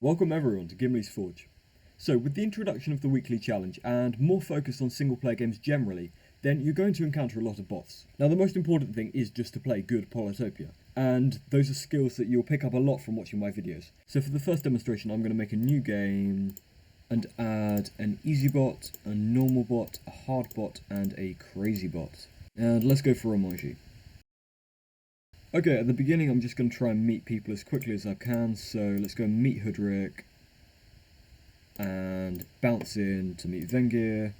Welcome everyone to Gimli's Forge. So with the introduction of the weekly challenge and more focus on single player games generally, then you're going to encounter a lot of bots. Now the most important thing is just to play good Polytopia, and those are skills that you'll pick up a lot from watching my videos. So for the first demonstration I'm going to make a new game and add an easy bot, a normal bot, a hard bot and a crazy bot. And let's go for emoji. Okay, at the beginning I'm just going to try and meet people as quickly as I can, so let's go and meet Hoodrick, and bounce in to meet Vengir.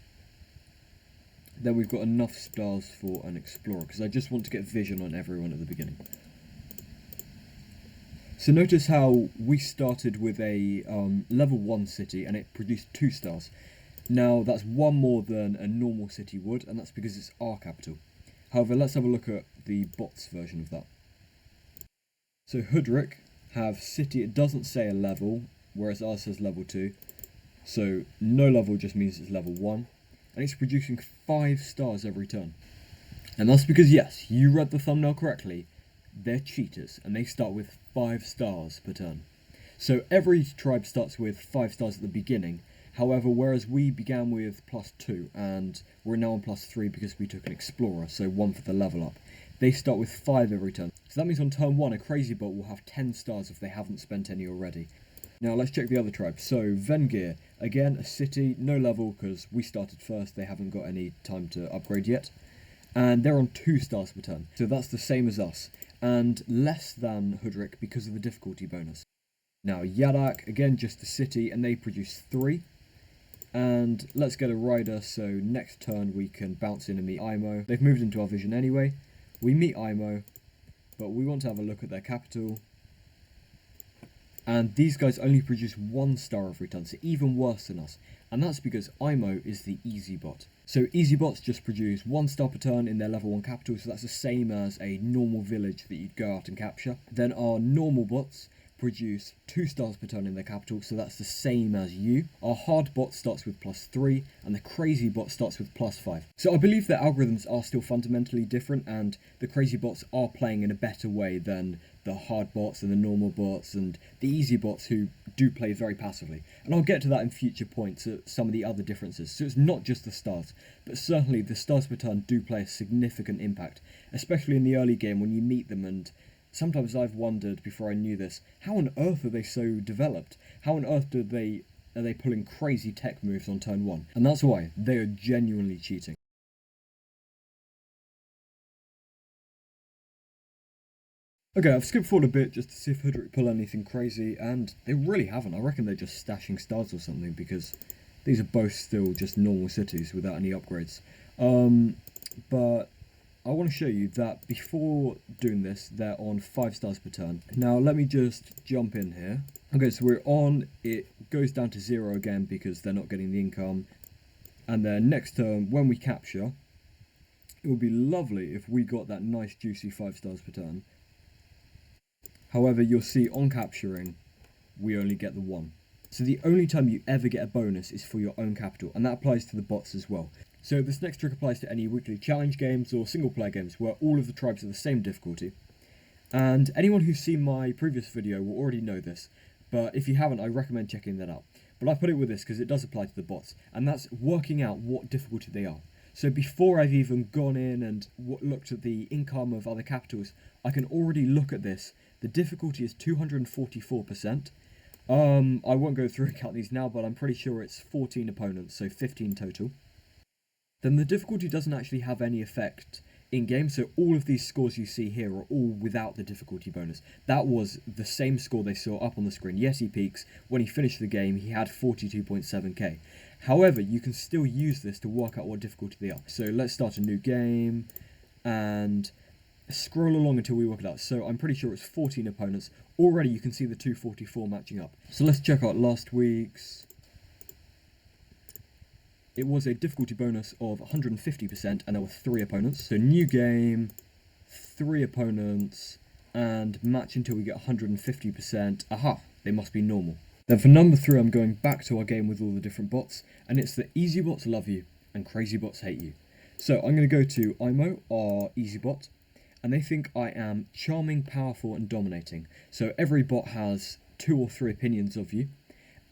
Then we've got enough stars for an explorer, because I just want to get vision on everyone at the beginning. So notice how we started with a level 1 city and it produced 2 stars. Now that's one more than a normal city would, and that's because it's our capital. However, let's have a look at the bots version of that. So Hoodrick have city, it doesn't say a level, whereas ours says level 2. So no level just means it's level 1. And it's producing 5 stars every turn. And that's because, yes, you read the thumbnail correctly, they're cheaters and they start with 5 stars per turn. So every tribe starts with 5 stars at the beginning. However, whereas we began with +2 and we're now on +3 because we took an explorer, so 1 for the level up, they start with 5 every turn. So that means on turn 1 a crazy bot will have 10 stars if they haven't spent any already. Now let's check the other tribes. So Vengir, again a city, no level because we started first, they haven't got any time to upgrade yet. And they're on 2 stars per turn, so that's the same as us, and less than Hoodrick because of the difficulty bonus. Now Yadak, again just a city, and they produce 3. And let's get a rider, so next turn we can bounce in and meet Imo. They've moved into our vision anyway. We meet Imo, but we want to have a look at their capital. And these guys only produce 1 star every turn, so even worse than us. And that's because Imo is the easy bot. So easy bots just produce 1 star per turn in their level 1 capital, so that's the same as a normal village that you'd go out and capture. Then our normal bots produce 2 stars per turn in their capital, so that's the same as you. Our hard bot starts with +3 and the crazy bot starts with +5. So I believe their algorithms are still fundamentally different, and the crazy bots are playing in a better way than the hard bots and the normal bots and the easy bots who do play very passively. And I'll get to that in future points at some of the other differences. So it's not just the stars, but certainly the stars per turn do play a significant impact, especially in the early game when you meet them. And sometimes I've wondered before I knew this, how on earth are they so developed? How on earth are they pulling crazy tech moves on turn 1? And that's why they are genuinely cheating. Okay, I've skipped forward a bit just to see if Hoodrick pull anything crazy, and they really haven't. I reckon they're just stashing stars or something, because these are both still just normal cities without any upgrades. But I want to show you that before doing this, they're on 5 stars per turn. Now let me just jump in here. Okay, so we're on, it goes down to 0 again because they're not getting the income. And then next turn, when we capture, it would be lovely if we got that nice juicy 5 stars per turn. However, you'll see on capturing, we only get the 1. So the only time you ever get a bonus is for your own capital, and that applies to the bots as well. So this next trick applies to any weekly challenge games or single player games where all of the tribes are the same difficulty. And anyone who's seen my previous video will already know this, but if you haven't, I recommend checking that out. But I put it with this because it does apply to the bots, and that's working out what difficulty they are. So before I've even gone in and looked at the income of other capitals, I can already look at this. The difficulty is 244%. I won't go through and count these now, but I'm pretty sure it's 14 opponents, so 15 total. Then the difficulty doesn't actually have any effect in-game, so all of these scores you see here are all without the difficulty bonus. That was the same score they saw up on the screen. Yes, he peaks. When he finished the game, he had 42.7k. However, you can still use this to work out what difficulty they are. So let's start a new game, and scroll along until we work it out. So I'm pretty sure it's 14 opponents. Already you can see the 244 matching up. So let's check out last week's. It was a difficulty bonus of 150% and there were 3 opponents. So new game, 3 opponents, and match until we get 150%. Aha, they must be normal. Then for number 3 I'm going back to our game with all the different bots, and it's the easy bots love you and crazy bots hate you. So I'm going to go to Imo, our easy bot, and they think I am charming, powerful and dominating. So every bot has 2 or 3 opinions of you.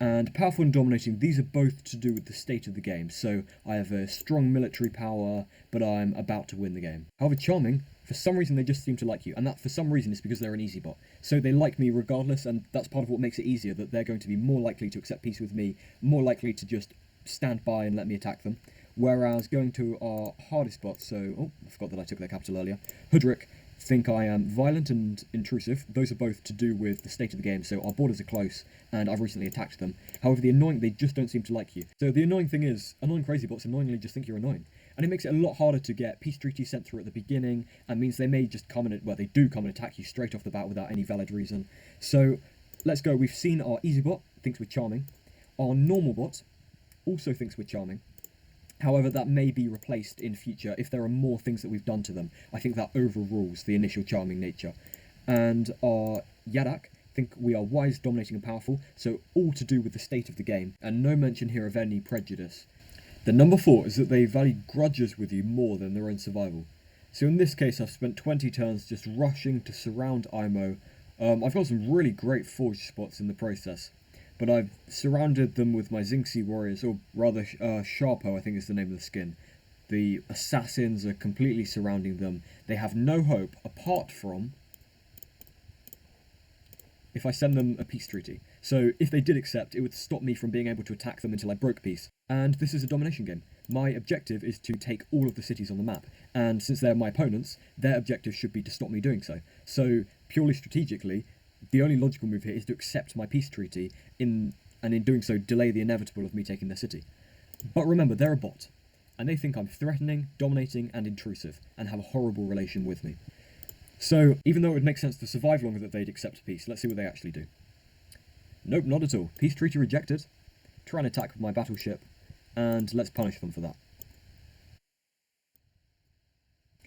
And powerful and dominating, these are both to do with the state of the game. So I have a strong military power, but I'm about to win the game. However, charming, for some reason they just seem to like you, and that for some reason is because they're an easy bot. So they like me regardless, and that's part of what makes it easier, that they're going to be more likely to accept peace with me, more likely to just stand by and let me attack them. Whereas going to our hardest bot, so, oh, I forgot that I took their capital earlier, Hoodrick, think I am violent and intrusive. Those are both to do with the state of the game, so our borders are close, and I've recently attacked them. However, the annoying, they just don't seem to like you. So the annoying thing is, annoying crazy bots annoyingly just think you're annoying. And it makes it a lot harder to get peace treaties sent through at the beginning, and means they may just come and, well, they do come and attack you straight off the bat without any valid reason. So, let's go. We've seen our easy bot, thinks we're charming. Our normal bot also thinks we're charming. However, that may be replaced in future if there are more things that we've done to them. I think that overrules the initial charming nature. And our Yadak think we are wise, dominating and powerful, so all to do with the state of the game, and no mention here of any prejudice. The number 4 is that they value grudges with you more than their own survival. So in this case, I've spent 20 turns just rushing to surround IMO. I've got some really great forge spots in the process, but I've surrounded them with my Zinxi warriors, or rather Sharpo, I think is the name of the skin. The assassins are completely surrounding them. They have no hope, apart from if I send them a peace treaty. So if they did accept, it would stop me from being able to attack them until I broke peace. And this is a domination game. My objective is to take all of the cities on the map, and since they're my opponents, their objective should be to stop me doing so. So purely strategically, the only logical move here is to accept my peace treaty, and in doing so delay the inevitable of me taking their city. But remember, they're a bot, and they think I'm threatening, dominating, and intrusive, and have a horrible relation with me. So, even though it would make sense to survive longer that they'd accept peace, let's see what they actually do. Nope, not at all. Peace treaty rejected. Try and attack with my battleship, and let's punish them for that.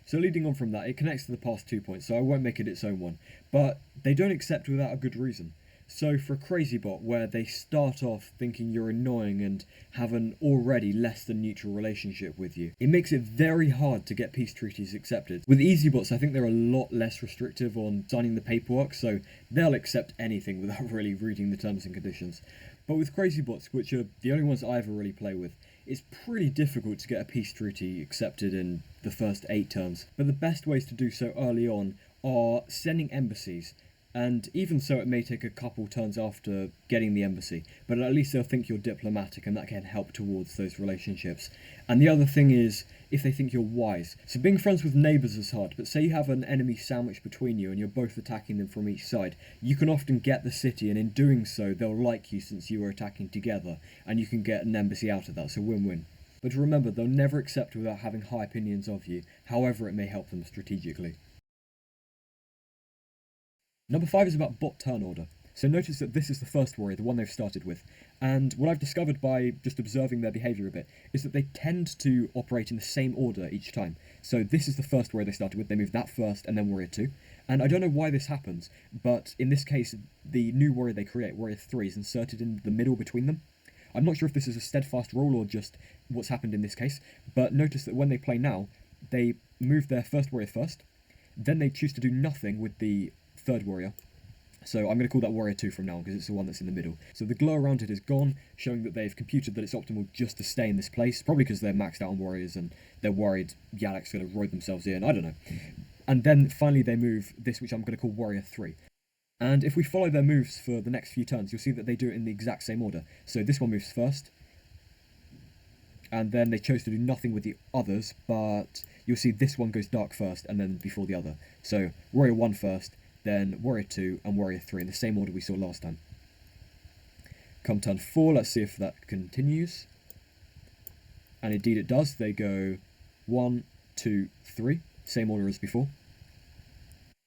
So leading on from that, it connects to the past 2 points, so I won't make it its own one. But they don't accept without a good reason. So for a crazy bot where they start off thinking you're annoying and have an already less than neutral relationship with you, it makes it very hard to get peace treaties accepted. With easy bots, I think they're a lot less restrictive on signing the paperwork, so they'll accept anything without really reading the terms and conditions. But with crazy bots, which are the only ones I ever really play with, it's pretty difficult to get a peace treaty accepted in the first 8 turns. But the best ways to do so early on are sending embassies. And even so, it may take a couple turns after getting the embassy, but at least they'll think you're diplomatic, and that can help towards those relationships. And the other thing is, if they think you're wise. So being friends with neighbours is hard, but say you have an enemy sandwiched between you and you're both attacking them from each side, you can often get the city, and in doing so, they'll like you since you are attacking together, and you can get an embassy out of that, so win-win. But remember, they'll never accept without having high opinions of you, however it may help them strategically. Number 5 is about bot turn order. So notice that this is the first warrior, the one they've started with. And what I've discovered by just observing their behaviour a bit is that they tend to operate in the same order each time. So this is the first warrior they started with, they move that first and then warrior 2. And I don't know why this happens, but in this case, the new warrior they create, warrior 3, is inserted in the middle between them. I'm not sure if this is a steadfast rule or just what's happened in this case, but notice that when they play now, they move their first warrior first, then they choose to do nothing with the third warrior. So I'm going to call that warrior 2 from now on because it's the one that's in the middle. So the glow around it is gone, showing that they've computed that it's optimal just to stay in this place, probably because they're maxed out on warriors and they're worried Yadak's going to roid themselves in, I don't know. And then finally they move this, which I'm going to call warrior 3. And if we follow their moves for the next few turns, you'll see that they do it in the exact same order. So this one moves first, and then they chose to do nothing with the others, but you'll see this one goes dark first and then before the other. So warrior 1 first, then warrior 2 and warrior 3 in the same order we saw last time. Come turn 4, let's see if that continues. And indeed it does. They go 1, 2, 3, same order as before.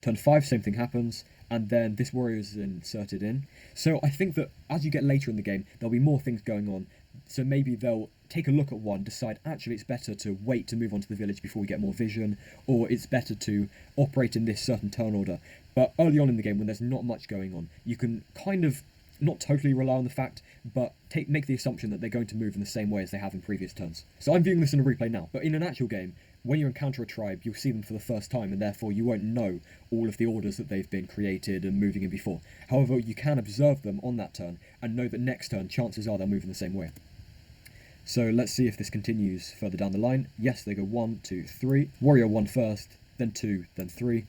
Turn 5, same thing happens, and then this warrior is inserted in. So I think that as you get later in the game, there'll be more things going on. So maybe they'll take a look at one, decide actually it's better to wait to move on to the village before we get more vision, or it's better to operate in this certain turn order. But early on in the game, when there's not much going on, you can kind of not totally rely on the fact, but make the assumption that they're going to move in the same way as they have in previous turns. So I'm viewing this in a replay now, but in an actual game, when you encounter a tribe, you'll see them for the first time, and therefore you won't know all of the orders that they've been created and moving in before. However, you can observe them on that turn, and know that next turn, chances are they'll move in the same way. So let's see if this continues further down the line. Yes, they go 1, 2, 3. Warrior 1 first, then 2, then 3.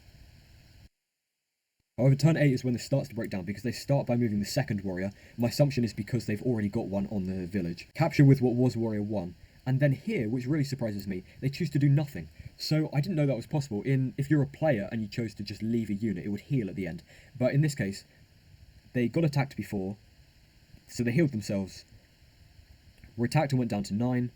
However, turn 8 is when this starts to break down, because they start by moving the second warrior. My assumption is because they've already got one on the village. Capture with what was warrior 1. And then here, which really surprises me, they choose to do nothing. So I didn't know that was possible. If you're a player and you chose to just leave a unit, it would heal at the end. But in this case, they got attacked before, so they healed themselves. Were attacked and went down to 9.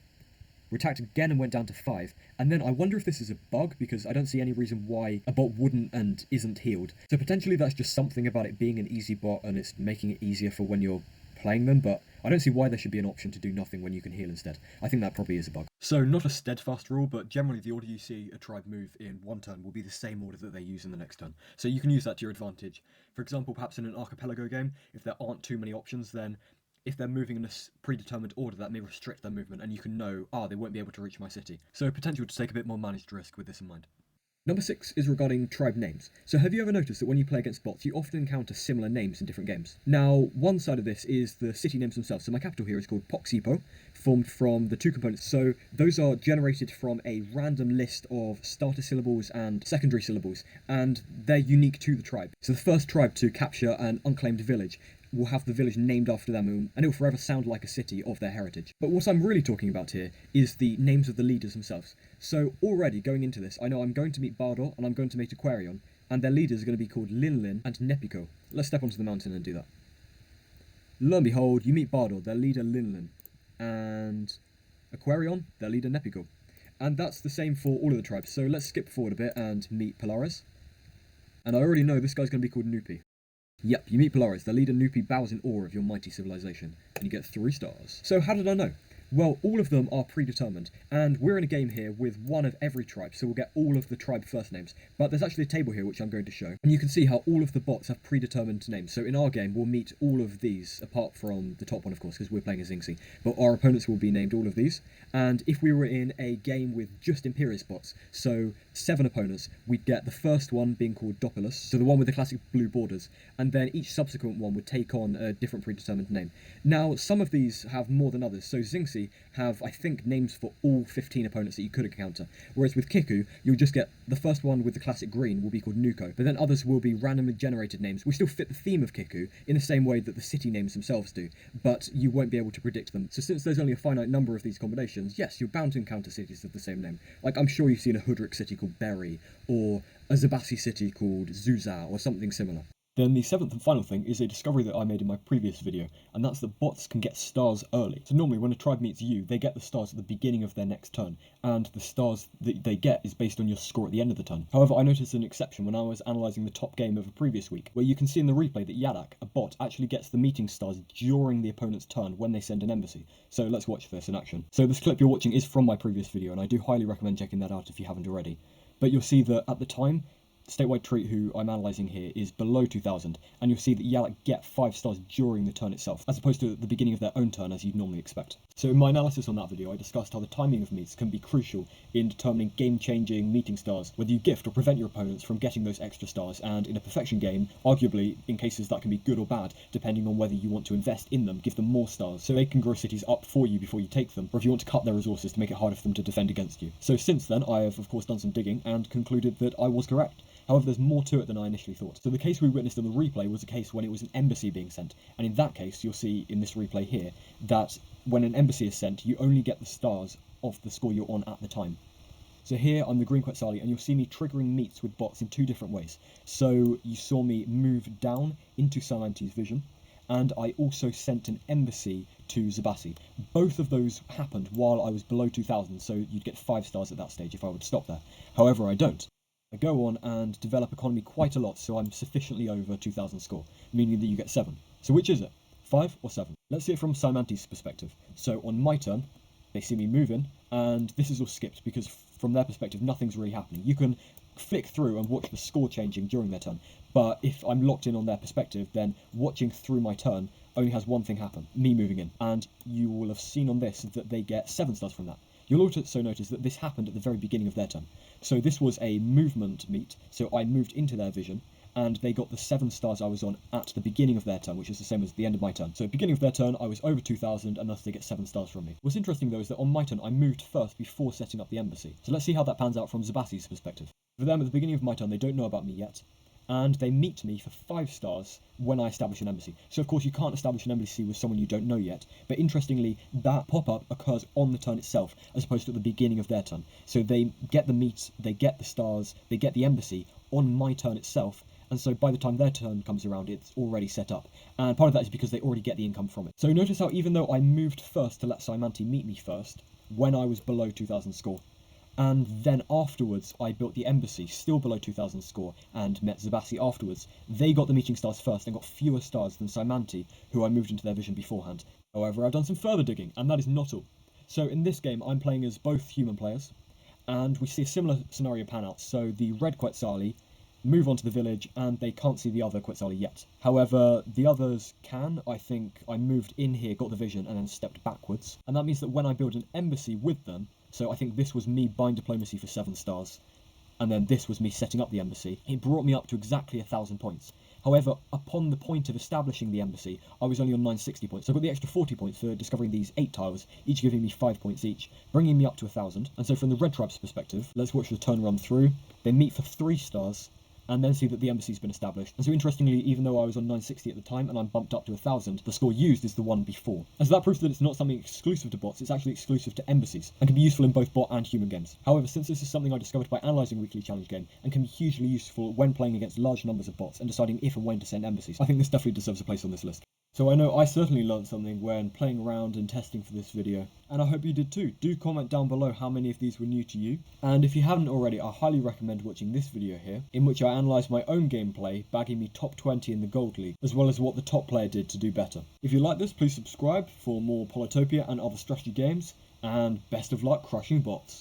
Were attacked again and went down to 5. And then I wonder if this is a bug, because I don't see any reason why a bot wouldn't and isn't healed. So potentially that's just something about it being an easy bot and it's making it easier for when you're playing them, but I don't see why there should be an option to do nothing when you can heal instead. I think that probably is a bug. So not a steadfast rule, but generally the order you see a tribe move in one turn will be the same order that they use in the next turn. So you can use that to your advantage. For example, perhaps in an archipelago game, if there aren't too many options, then if they're moving in a predetermined order, that may restrict their movement, and you can know, they won't be able to reach my city. So potential to take a bit more managed risk with this in mind. Number 6 is regarding tribe names. So have you ever noticed that when you play against bots, you often encounter similar names in different games? Now, one side of this is the city names themselves. So my capital here is called Poxipo, formed from the 2 components. So those are generated from a random list of starter syllables and secondary syllables, and they're unique to the tribe. So the first tribe to capture an unclaimed village will have the village named after them, and it will forever sound like a city of their heritage. But what I'm really talking about here is the names of the leaders themselves. So already going into this, I know I'm going to meet Bardor and I'm going to meet Aquarion, and their leaders are going to be called Linlin and Nepico. Let's step onto the mountain and do that. Lo and behold, you meet Bardor, their leader Linlin, and Aquarion, their leader Nepico. And that's the same for all of the tribes. So let's skip forward a bit and meet Polaris. And I already know this guy's going to be called Nupi. Yep, you meet Polaris, the leader Nupi bows in awe of your mighty civilization, and you get 3 stars. So how did I know? Well, all of them are predetermined, and we're in a game here with one of every tribe, so we'll get all of the tribe first names. But there's actually a table here which I'm going to show, and you can see how all of the bots have predetermined names. So in our game, we'll meet all of these, apart from the top one, of course, because we're playing as Xingzi. But our opponents will be named all of these, and if we were in a game with just Imperius bots, so 7 opponents, we'd get the first one being called Doppelus, so the one with the classic blue borders, and then each subsequent one would take on a different predetermined name. Now, some of these have more than others, so Xingzi have, I think, names for all 15 opponents that you could encounter, whereas with Kiku, you'll just get the first one with the classic green will be called Nuko, but then others will be randomly generated names, which still fit the theme of Kiku in the same way that the city names themselves do, but you won't be able to predict them. So since there's only a finite number of these combinations, yes, you're bound to encounter cities of the same name. Like, I'm sure you've seen a Hoodric city called Berry, or a Zabasi city called Zuza, or something similar. Then the 7th and final thing is a discovery that I made in my previous video, and that's that bots can get stars early. So normally when a tribe meets you, they get the stars at the beginning of their next turn, and the stars that they get is based on your score at the end of the turn. However, I noticed an exception when I was analysing the top game of a previous week, where you can see in the replay that Yadak, a bot, actually gets the meeting stars during the opponent's turn when they send an embassy. So let's watch this in action. So this clip you're watching is from my previous video, and I do highly recommend checking that out if you haven't already. But you'll see that at the time, Statewide Treat, who I'm analysing here, is below 2000, and you'll see that Yalak get 5 stars during the turn itself, as opposed to the beginning of their own turn as you'd normally expect. So in my analysis on that video, I discussed how the timing of meets can be crucial in determining game-changing meeting stars, whether you gift or prevent your opponents from getting those extra stars, and in a perfection game, arguably, in cases that can be good or bad, depending on whether you want to invest in them, give them more stars, so they can grow cities up for you before you take them, or if you want to cut their resources to make it harder for them to defend against you. So since then, I have of course done some digging, and concluded that I was correct. However, there's more to it than I initially thought. So the case we witnessed in the replay was a case when it was an embassy being sent, and in that case, you'll see in this replay here, that when an embassy is sent, you only get the stars of the score you're on at the time. So here I'm the Green Quetzali, and you'll see me triggering meets with bots in 2 different ways. So you saw me move down into Salanti's vision, and I also sent an embassy to Zabasi. Both of those happened while I was below 2000, so you'd get 5 stars at that stage if I would stop there. However, I don't. I go on and develop economy quite a lot, so I'm sufficiently over 2000 score, meaning that you get 7. So which is it? 5 or 7? Let's see it from Simanti's perspective. So on my turn, they see me moving, and this is all skipped because from their perspective, nothing's really happening. You can flick through and watch the score changing during their turn, but if I'm locked in on their perspective, then watching through my turn, only has one thing happen, me moving in. And you will have seen on this that they get 7 stars from that. You'll also notice that this happened at the very beginning of their turn. So this was a movement meet, so I moved into their vision, and they got the 7 stars I was on at the beginning of their turn, which is the same as the end of my turn. So beginning of their turn, I was over 2,000, and thus they get 7 stars from me. What's interesting though is that on my turn, I moved first before setting up the embassy. So let's see how that pans out from Zabassi's perspective. For them, at the beginning of my turn, they don't know about me yet, and they meet me for 5 stars when I establish an embassy. So of course you can't establish an embassy with someone you don't know yet, but interestingly, that pop-up occurs on the turn itself, as opposed to at the beginning of their turn. So they get the meet, they get the stars, they get the embassy on my turn itself, and so by the time their turn comes around, it's already set up. And part of that is because they already get the income from it. So notice how even though I moved first to let Saimanti meet me first, when I was below 2,000 score, and then afterwards I built the embassy, still below 2,000 score, and met Zabassi afterwards, they got the meeting stars first and got fewer stars than Saimanti, who I moved into their vision beforehand. However, I've done some further digging, and that is not all. So in this game, I'm playing as both human players, and we see a similar scenario pan out. So the red Quetzali move on to the village, and they can't see the other Quetzali yet. However, the others can. I think I moved in here, got the vision, and then stepped backwards. And that means that when I build an embassy with them, so I think this was me buying diplomacy for 7 stars, and then this was me setting up the embassy, it brought me up to exactly 1,000 points. However, upon the point of establishing the embassy, I was only on 960 points, so I got the extra 40 points for discovering these 8 tiles, each giving me 5 points each, bringing me up to 1,000. And so from the red tribe's perspective, let's watch the turn run through. They meet for 3 stars, and then see that the embassy's been established. And so interestingly, even though I was on 960 at the time and I'm bumped up to 1,000, the score used is the one before. And so that proves that it's not something exclusive to bots, it's actually exclusive to embassies, and can be useful in both bot and human games. However, since this is something I discovered by analysing Weekly Challenge Game, and can be hugely useful when playing against large numbers of bots and deciding if and when to send embassies, I think this definitely deserves a place on this list. So I know I certainly learned something when playing around and testing for this video, and I hope you did too. Do comment down below how many of these were new to you, and if you haven't already, I highly recommend watching this video here, in which I analyse my own gameplay, bagging me top 20 in the Gold League, as well as what the top player did to do better. If you like this, please subscribe for more Polytopia and other strategy games, and best of luck crushing bots.